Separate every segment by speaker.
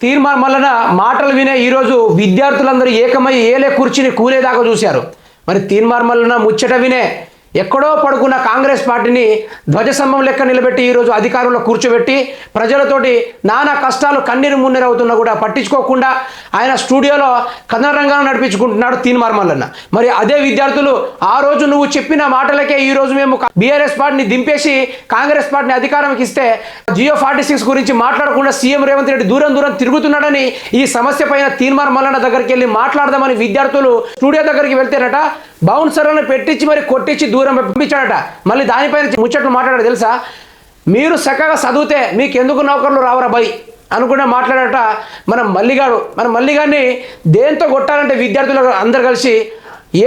Speaker 1: తీర్మానం వలన మాటలు వినే ఈరోజు విద్యార్థులందరూ ఏకమై ఏలే కూర్చుని కూలేదాకా చూశారు. మరి తీర్మానం వలన ముచ్చట వినే ఎక్కడో పడుకున్న కాంగ్రెస్ పార్టీని ధ్వజస్తంభం లెక్క నిలబెట్టి ఈరోజు అధికారంలో కూర్చోబెట్టి ప్రజలతోటి నానా కష్టాలు కన్నీరు మున్నీరు అవుతున్నా కూడా పట్టించుకోకుండా ఆయన స్టూడియోలో కథనరంగాన్ని నడిపించుకుంటున్నాడు తీర్మానం. మరి అదే విద్యార్థులు ఆ రోజు నువ్వు చెప్పిన మాటలకే ఈరోజు మేము బీఆర్ఎస్ పార్టీని దింపేసి కాంగ్రెస్ పార్టీని అధికారంకి ఇస్తే జియో 46 గురించి మాట్లాడకుండా సీఎం రేవంత్ రెడ్డి దూరం దూరం తిరుగుతున్నాడని ఈ సమస్య పైన తీర్మానం దగ్గరికి వెళ్ళి మాట్లాడదామని విద్యార్థులు స్టూడియో దగ్గరికి వెళ్తేనట బౌన్సర్లను పెట్టించి మరి కొట్టించి దూరం పంపించాడట. మళ్ళీ దానిపైన ముచ్చట్లు మాట్లాడాడు తెలుసా. మీరు చక్కగా చదివితే మీకు ఎందుకు నౌకర్లు రావరా బై అనుకుంటే మాట్లాడట మన మల్లిగాడిని దేంతో కొట్టాలంటే విద్యార్థులు అందరు కలిసి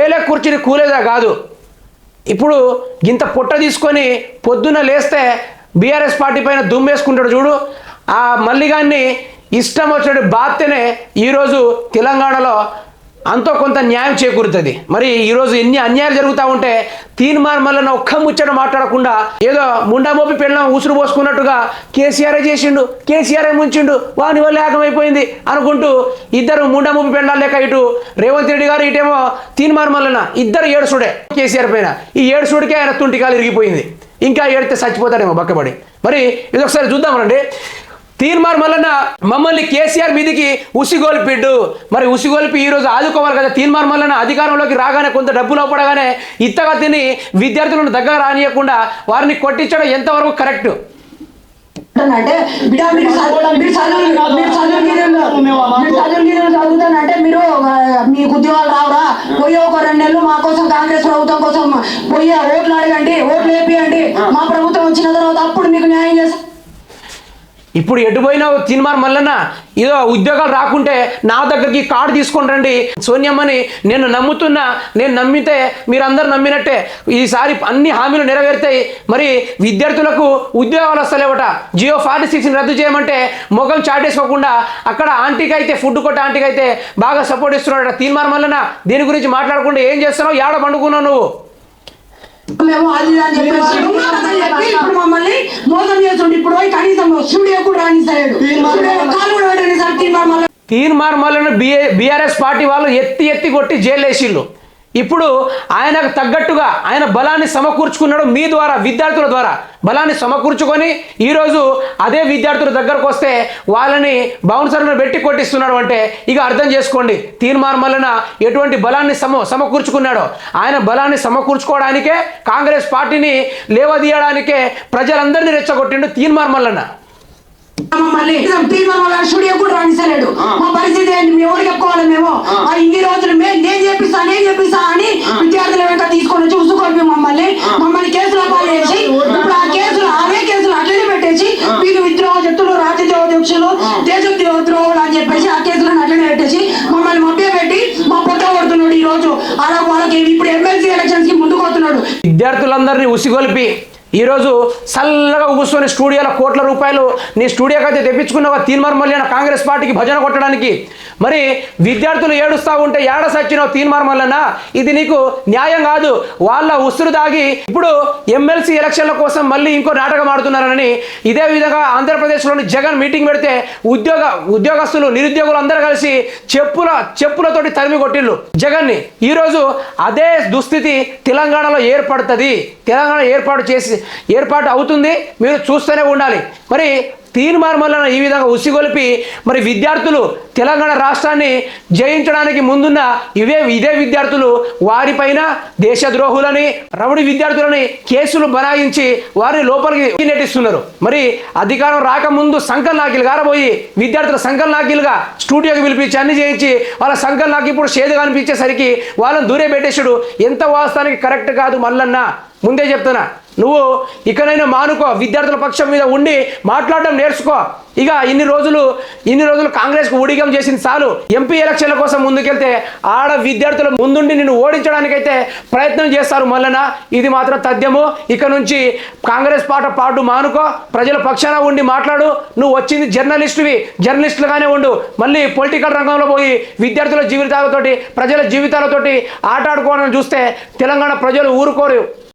Speaker 1: ఏలే కూర్చుని కూలేదా కాదు. ఇప్పుడు ఇంత పొట్ట తీసుకొని పొద్దున్న లేస్తే బీఆర్ఎస్ పార్టీ పైన దుమ్మేసుకుంటాడు చూడు. ఆ మల్లిగాడిని ఇష్టం వచ్చినట్టు బాధ్యతనే ఈరోజు తెలంగాణలో అంతో కొంత న్యాయం చేకూరుతుంది. మరి ఈరోజు ఎన్ని అన్యాయాలు జరుగుతూ ఉంటే తీర్మానం వల్ల ఒక్క ముచ్చట మాట్లాడకుండా ఏదో ముండా మోపి పెళ్ళం ఉసురు పోసుకున్నట్టుగా కేసీఆర్ చేసిండు, కేసీఆర్ ముంచిండు, వాని వల్ల ఏకమైపోయింది అనుకుంటూ ఇద్దరు ముండా మోపి పెళ్ళాలు లేక ఇటు రేవంత్ రెడ్డి గారు ఇటేమో తీర్మానం వలన ఇద్దరు ఏడుసుడే కేసీఆర్ పైన. ఈ ఏడుసుడికే ఆయన తుంటికాలు ఇరిగిపోయింది. ఇంకా ఏడితే చచ్చిపోతాడేమో బక్కబడి. మరి ఇది ఒకసారి చూద్దామనండి. తీర్మానం వలన మమ్మల్ని కేసీఆర్ మీదికి ఉసిగొల్పిండు. మరి ఉసిగొల్పి ఈరోజు ఆదుకోవాలి కదా. తీర్మానం వలన అధికారంలోకి రాగానే కొంత డబ్బులు అవ్వడగానే ఇత్తగా తిని విద్యార్థులను దగ్గర రానియకుండా వారిని కొట్టించడం ఎంతవరకు కరెక్ట్?
Speaker 2: అంటే చదువుతానంటే మీరు మీకు ఉద్యోగాలు రావురా, పోయి ఒక 2 నెలలు మా కోసం కాంగ్రెస్ ప్రభుత్వం కోసం పోయి ఓట్లు అడగండి, ఓట్లు వేపియండి, మా ప్రభుత్వం వచ్చిన తర్వాత అప్పుడు మీకు న్యాయం చేస్తాం.
Speaker 1: ఇప్పుడు ఎటుపోయినా తీర్మానం వలన ఏదో ఉద్యోగాలు రాకుంటే నా దగ్గరికి కార్డు తీసుకొని రండి సోనియమ్మని నేను నమ్ముతున్నా, నేను నమ్మితే మీరందరూ నమ్మినట్టే ఈసారి అన్ని హామీలు నెరవేరుతాయి. మరి విద్యార్థులకు ఉద్యోగాలు వస్తలేవట. జియో 46 రద్దు చేయమంటే ముఖం చాటేసుకోకుండా అక్కడ ఆంటీకి అయితే ఫుడ్ కొట్టే ఆంటీకి అయితే బాగా సపోర్ట్ ఇస్తున్నాడట. తీర్మానం వలన దీని గురించి మాట్లాడకుండా ఏం చేస్తున్నావు, ఏడ పండుకున్నావు నువ్వు?
Speaker 2: మేము అది అని చెప్పేసి ఇప్పుడు మమ్మల్ని మోసం చేస్తుండే. ఇప్పుడు కనీసం స్టూడియో కూడా రానిస్తాడు.
Speaker 1: తీర్మానం వలన బీఆర్ఎస్ పార్టీ వాళ్ళు ఎత్తి కొట్టి జైలు వేసిళ్ళు. ఇప్పుడు ఆయనకు తగ్గట్టుగా ఆయన బలాన్ని సమకూర్చుకున్నాడు. మీ ద్వారా విద్యార్థుల ద్వారా బలాన్ని సమకూర్చుకొని ఈరోజు అదే విద్యార్థుల దగ్గరకు వస్తే వాళ్ళని బౌన్సర్లను పెట్టి కొట్టిస్తున్నాడు అంటే ఇక అర్థం చేసుకోండి తీర్మానం వలన ఎటువంటి బలాన్ని సమకూర్చుకున్నాడో. ఆయన బలాన్ని సమకూర్చుకోవడానికే కాంగ్రెస్ పార్టీని లేవదీయడానికే ప్రజలందరినీ రెచ్చగొట్టిండు తీర్మానం వలన.
Speaker 2: స్టూడియో కూడా రాణిస్తలేడు. మా పరిస్థితి ఏంటి? మేము ఎవరు చెప్పుకోవాలి? మేము ఇన్ని రోజులు నేను చేపిస్తా అని విద్యార్థుల వెంట తీసుకొని వచ్చి ఉసుకొల్పి మమ్మల్ని కేసులు పాలు చేసి ఇప్పుడు ఆ కేసులు అవే కేసులు అట్లనే పెట్టేసి వీళ్ళు విద్రోహ శక్తులు, రాజద్రోహ దీక్షలు, దేశద్రోహులు అని చెప్పేసి ఆ కేసులను అట్లనే పెట్టేసి మమ్మల్ని మభ్య పెట్టి మా పొట్ట కొడుతున్నాడు. ఈ రోజు వాళ్ళకి ఇప్పుడు ఎమ్మెల్సీ ఎలక్షన్స్ కి ముందుకు వస్తున్నాడు.
Speaker 1: విద్యార్థులందరినీ ఉసిగొల్పి ఈరోజు చల్లగా కూర్చొని స్టూడియోలో కోట్ల రూపాయలు నీ స్టూడియోకి అయితే తెప్పించుకున్న తీర్మానం వల్ల కాంగ్రెస్ పార్టీకి భజన కొట్టడానికి. మరి విద్యార్థులు ఏడుస్తూ ఉంటే ఏడ సచ్చినావు తీర్మానం వలన? ఇది నీకు న్యాయం కాదు. వాళ్ళ ఉసురు దాగి ఇప్పుడు ఎమ్మెల్సీ ఎలక్షన్ల కోసం మళ్ళీ ఇంకో నాటకం ఆడుతున్నారని ఇదే విధంగా ఆంధ్రప్రదేశ్లోని జగన్ మీటింగ్ పెడితే ఉద్యోగస్తులు నిరుద్యోగులు అందరూ కలిసి చెప్పులతోటి తరిమి కొట్టిళ్ళు జగన్ని. ఈరోజు అదే దుస్థితి తెలంగాణలో ఏర్పడుతుంది. తెలంగాణ ఏర్పాటు అవుతుంది. మీరు చూస్తూనే ఉండాలి. మరి తీర్మానం వలన ఈ విధంగా ఉసిగొల్పి మరి విద్యార్థులు తెలంగాణ రాష్ట్రాన్ని జయించడానికి ముందున్న ఇదే విద్యార్థులు వారిపైన దేశద్రోహులని, రౌడీ విద్యార్థులని కేసులు బనాయించి వారిని లోపలికి నెట్టిస్తున్నారు. మరి అధికారం రాకముందు సంకల్ నాకిలు గారబోయి విద్యార్థుల సంకల్ నాకిలుగా స్టూడియోకి పిలిపించి అన్ని చేయించి వాళ్ళ సంకల్ నాకి ఇప్పుడు షేదుగా అనిపించేసరికి వాళ్ళని దూరే పెట్టేసాడు. ఎంత వాస్తవానికి కరెక్ట్ కాదు మల్లన్న. ముందే చెప్తున్నా, నువ్వు ఇకనైనా మానుకో, విద్యార్థుల పక్షం మీద ఉండి మాట్లాడడం నేర్చుకో. ఇక ఇన్ని రోజులు కాంగ్రెస్కు ఊడిగం చేసింది చాలు. ఎంపీ ఎలక్షన్ల కోసం ముందుకెళ్తే ఆడ విద్యార్థుల ముందుండి నిన్ను ఓడించడానికైతే ప్రయత్నం చేస్తారు మల్లన్న. ఇది మాత్రం తథ్యము. ఇక నుంచి కాంగ్రెస్ పాటు మానుకో, ప్రజల పక్షాన ఉండి మాట్లాడు. నువ్వు వచ్చింది జర్నలిస్టులుగానే ఉండు. మళ్ళీ పొలిటికల్ రంగంలో పోయి విద్యార్థుల జీవితాలతోటి, ప్రజల జీవితాలతోటి ఆట ఆడుకోవాలని చూస్తే తెలంగాణ ప్రజలు ఊరుకోరు.